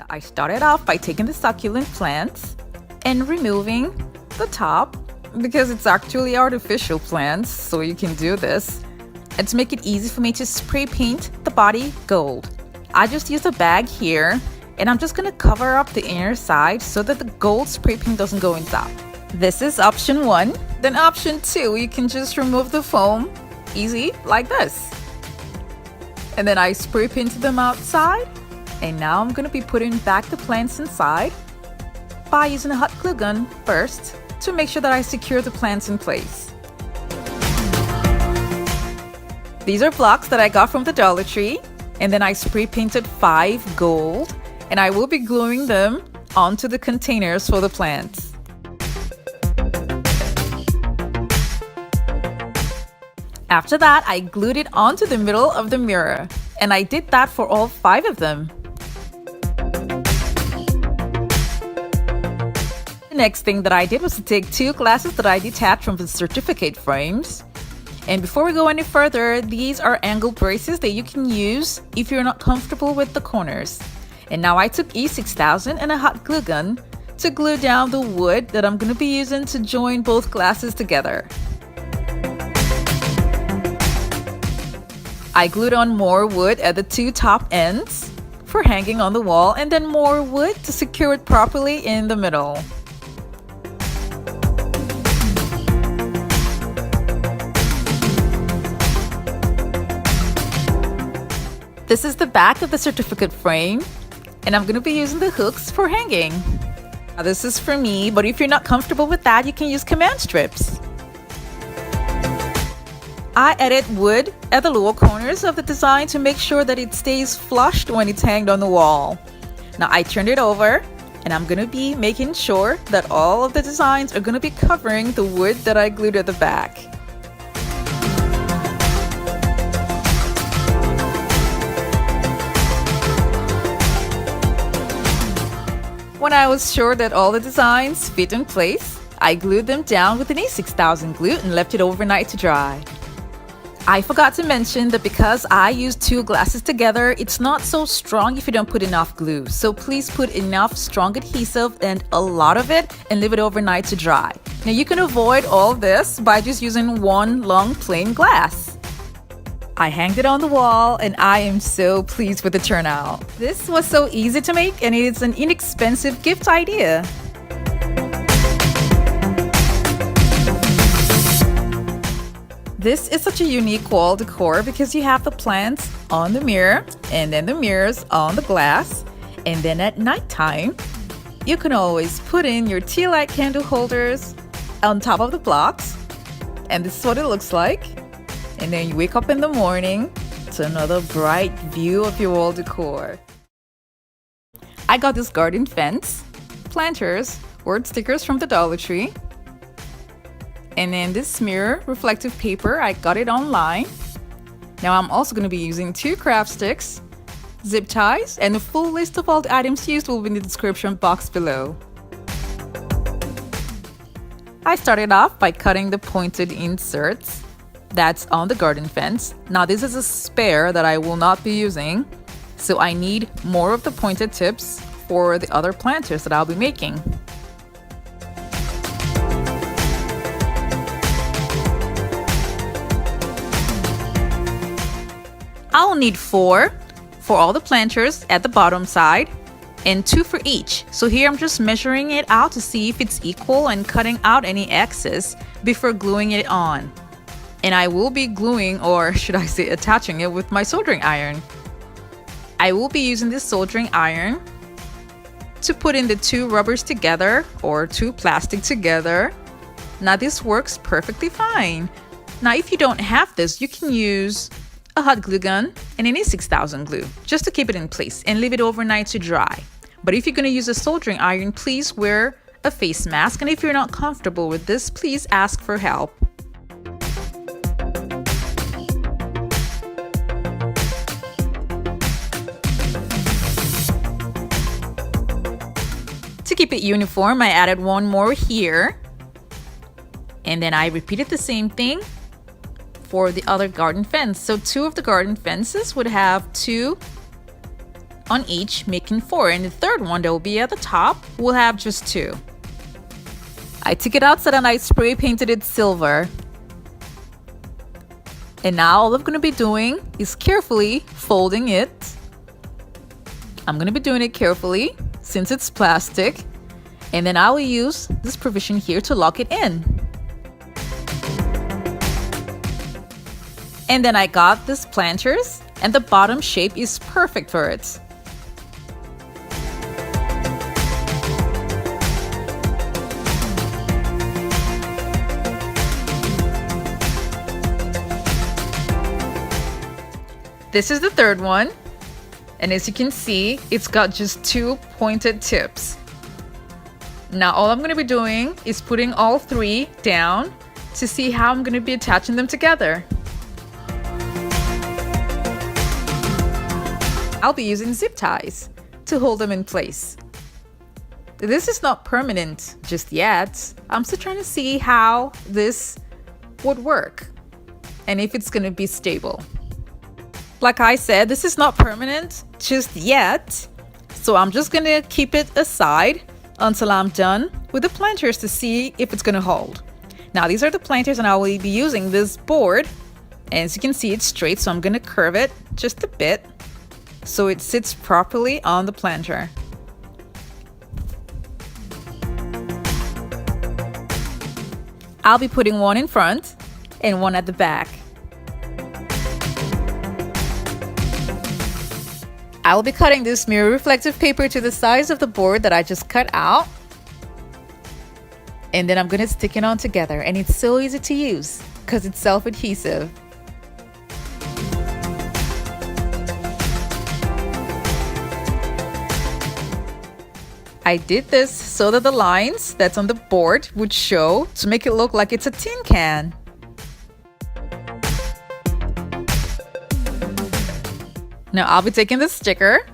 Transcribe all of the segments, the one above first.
Now, I started off by taking the succulent plants and removing the top because it's actually artificial plants, so you can do this. And to make it easy for me to spray paint the body gold, I just used a bag here, and I'm just gonna cover up the inner side so that the gold spray paint doesn't go inside. This is option 1. Then option 2, you can just remove the foam, easy, like this. And then I spray painted them outside, and now I'm gonna be putting back the plants inside by using a hot glue gun first to make sure that I secure the plants in place. These are blocks that I got from the Dollar Tree, and then I spray painted 5 gold, and I will be gluing them onto the containers for the plants. After that, I glued it onto the middle of the mirror, and I did that for all 5 of them. The next thing that I did was to take 2 glasses that I detached from the certificate frames. And before we go any further, these are angle braces that you can use if you're not comfortable with the corners. And now I took E6000 and a hot glue gun to glue down the wood that I'm going to be using to join both glasses together. I glued on more wood at the 2 top ends for hanging on the wall, and then more wood to secure it properly in the middle. This is the back of the certificate frame, and I'm going to be using the hooks for hanging. Now, this is for me, but if you're not comfortable with that, you can use command strips. I added wood at the lower corners of the design to make sure that it stays flushed when it's hanged on the wall. Now I turned it over, and I'm going to be making sure that all of the designs are going to be covering the wood that I glued at the back. When I was sure that all the designs fit in place, I glued them down with an E6000 glue and left it overnight to dry. I forgot to mention that because I used 2 glasses together, it's not so strong if you don't put enough glue. So please put enough strong adhesive and a lot of it and leave it overnight to dry. Now you can avoid all this by just using 1 long plain glass. I hanged it on the wall, and I am so pleased with the turnout. This was so easy to make, and it's an inexpensive gift idea. This is such a unique wall decor because you have the plants on the mirror and then the mirrors on the glass, and then at nighttime you can always put in your tea light candle holders on top of the blocks, and this is what it looks like. And then you wake up in the morning to another bright view of your wall decor. I got this garden fence, planters, word stickers from the Dollar Tree. And then this mirror reflective paper, I got it online. Now I'm also going to be using 2 craft sticks, zip ties, and the full list of all the items used will be in the description box below. I started off by cutting the pointed inserts that's on the garden fence. Now this is a spare that I will not be using, so I need more of the pointed tips for the other planters that I'll be making. I'll need 4 for all the planters at the bottom side and 2 for each. So here I'm just measuring it out to see if it's equal and cutting out any excess before gluing it on. And I will be gluing, or should I say attaching it, with my soldering iron. I will be using this soldering iron to put in the 2 rubbers together or 2 plastic together. Now this works perfectly fine. Now if you don't have this, you can use a hot glue gun and an E6000 glue just to keep it in place and leave it overnight to dry. But if you're going to use a soldering iron, please wear a face mask, and if you're not comfortable with this, please ask for help. To keep it uniform, I added 1 more here, and then I repeated the same thing for the other garden fence. So 2 of the garden fences would have 2 on each, making 4, and the third one that will be at the top will have just 2. I took it outside and I spray painted it silver. And now all I'm going to be doing is carefully folding it. I'm going to be doing it carefully since it's plastic. And then I will use this provision here to lock it in. And then I got these planters, and the bottom shape is perfect for it. This is the third one, and as you can see, it's got just 2 pointed tips. Now all I'm going to be doing is putting all 3 down to see how I'm going to be attaching them together. I'll be using zip ties to hold them in place. This is not permanent just yet. I'm still trying to see how this would work and if it's going to be stable. Like I said, this is not permanent just yet, so I'm just going to keep it aside until I'm done with the planters to see if it's going to hold. Now these are the planters, and I will be using this board. As you can see, it's straight, so I'm going to curve it just a bit so it sits properly on the planter. I'll be putting one in front and one at the back. I will be cutting this mirror reflective paper to the size of the board that I just cut out. And then I'm going to stick it on together, and it's so easy to use because it's self-adhesive. I did this so that the lines that's on the board would show to make it look like it's a tin can. Now I'll be taking the sticker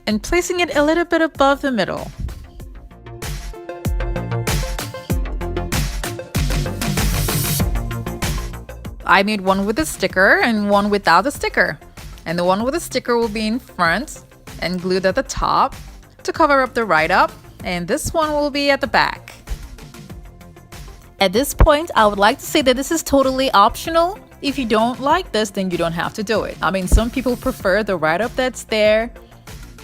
and placing it a little bit above the middle. I made one with the sticker and one without the sticker. And the one with the sticker will be in front and glued at the top to cover up the write-up, and this one will be at the back. At this point, I would like to say that this is totally optional. If you don't like this, then you don't have to do it. I mean, some people prefer the write-up that's there.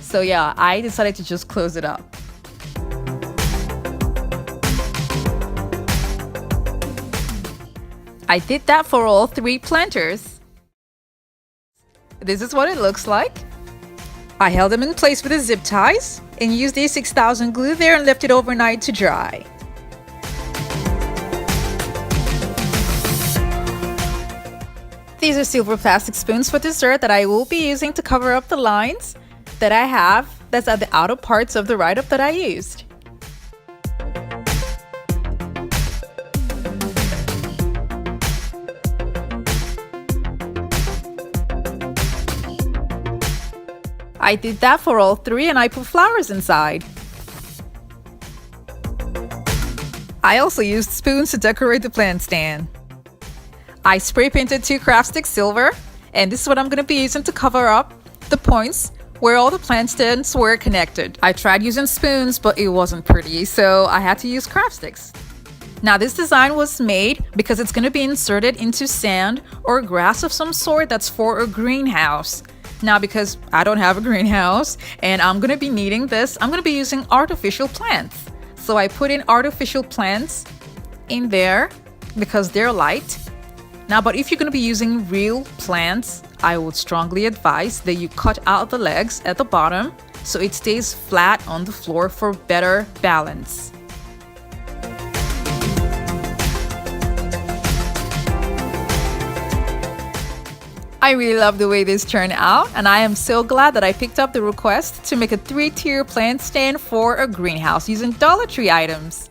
So yeah, I decided to just close it up. I did that for all 3 planters. This is what it looks like. I held them in place with the zip ties and used the 6000 glue there and left it overnight to dry. These are silver plastic spoons for dessert that I will be using to cover up the lines that I have that's at the outer parts of the write-up that I used. I did that for all 3, and I put flowers inside. I also used spoons to decorate the plant stand. I spray painted 2 craft sticks silver, and this is what I'm going to be using to cover up the points where all the plant stands were connected. I tried using spoons, but it wasn't pretty, so I had to use craft sticks. Now this design was made because it's going to be inserted into sand or grass of some sort that's for a greenhouse. Now because I don't have a greenhouse and I'm going to be needing this, I'm going to be using artificial plants. So I put in artificial plants in there because they're light. Now, but if you're going to be using real plants, I would strongly advise that you cut out the legs at the bottom so it stays flat on the floor for better balance. I really love the way this turned out, and I am so glad that I picked up the request to make a 3-tier plant stand for a greenhouse using Dollar Tree items.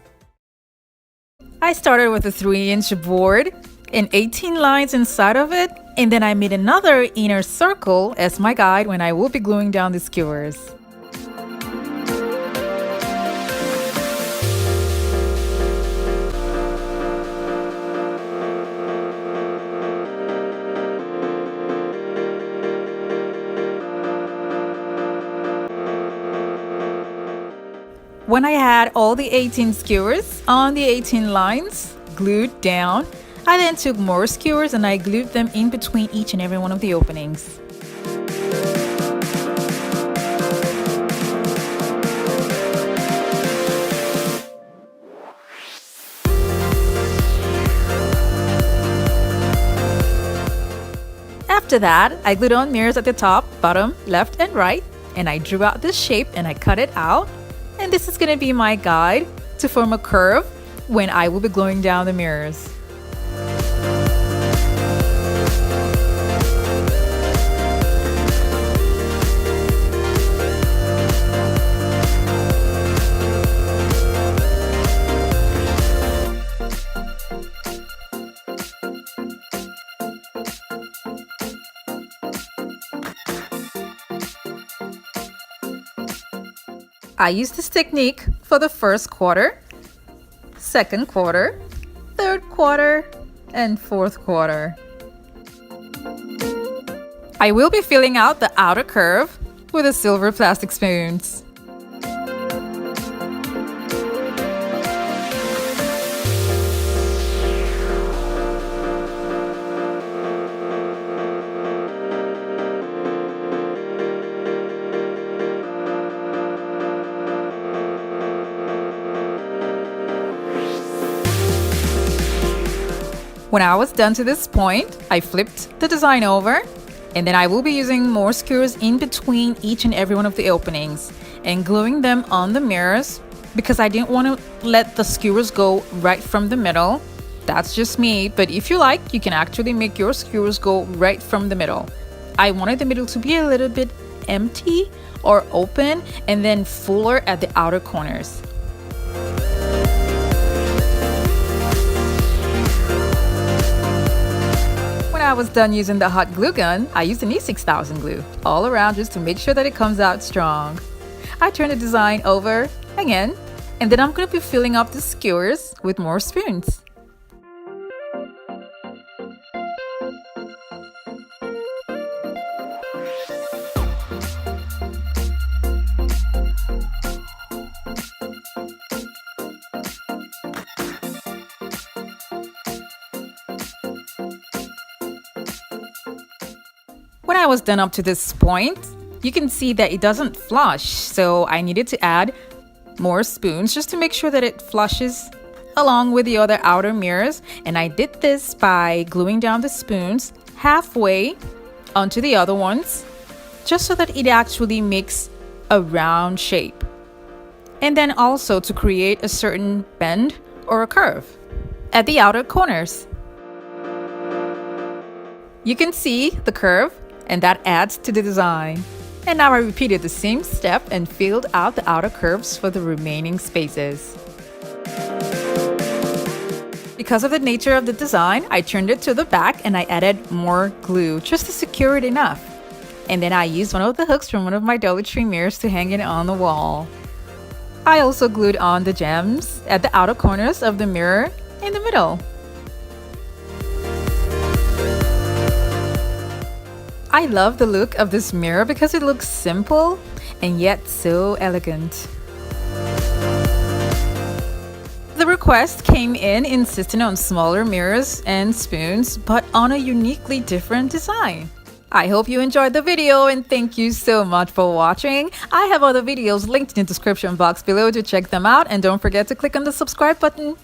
I started with a 3-inch board and 18 lines inside of it, and then I made another inner circle as my guide when I will be gluing down the skewers. When I had all the 18 skewers on the 18 lines glued down, I then took more skewers and I glued them in between each and every one of the openings. After that, I glued on mirrors at the top, bottom, left, and right, and I drew out this shape and I cut it out. And this is going to be my guide to form a curve when I will be gluing down the mirrors. I use this technique for the first quarter, second quarter, third quarter, and fourth quarter. I will be filling out the outer curve with the silver plastic spoons. When I was done to this point, I flipped the design over, and then I will be using more skewers in between each and every one of the openings and gluing them on the mirrors because I didn't want to let the skewers go right from the middle. That's just me, but if you like, you can actually make your skewers go right from the middle. I wanted the middle to be a little bit empty or open and then fuller at the outer corners. When I was done using the hot glue gun, I used an E6000 glue all around just to make sure that it comes out strong. I turned the design over again, and then I'm going to be filling up the skewers with more spoons. When I was done up to this point, you can see that it doesn't flush, so I needed to add more spoons just to make sure that it flushes along with the other outer mirrors. And I did this by gluing down the spoons halfway onto the other ones, just so that it actually makes a round shape. And then also to create a certain bend or a curve at the outer corners. You can see the curve, and that adds to the design. And now I repeated the same step and filled out the outer curves for the remaining spaces. Because of the nature of the design, I turned it to the back and I added more glue just to secure it enough. And then I used one of the hooks from one of my Dollar Tree mirrors to hang it on the wall. I also glued on the gems at the outer corners of the mirror in the middle. I love the look of this mirror because it looks simple and yet so elegant. The request came in insisting on smaller mirrors and spoons, but on a uniquely different design. I hope you enjoyed the video and thank you so much for watching. I have other videos linked in the description box below to check them out, and don't forget to click on the subscribe button.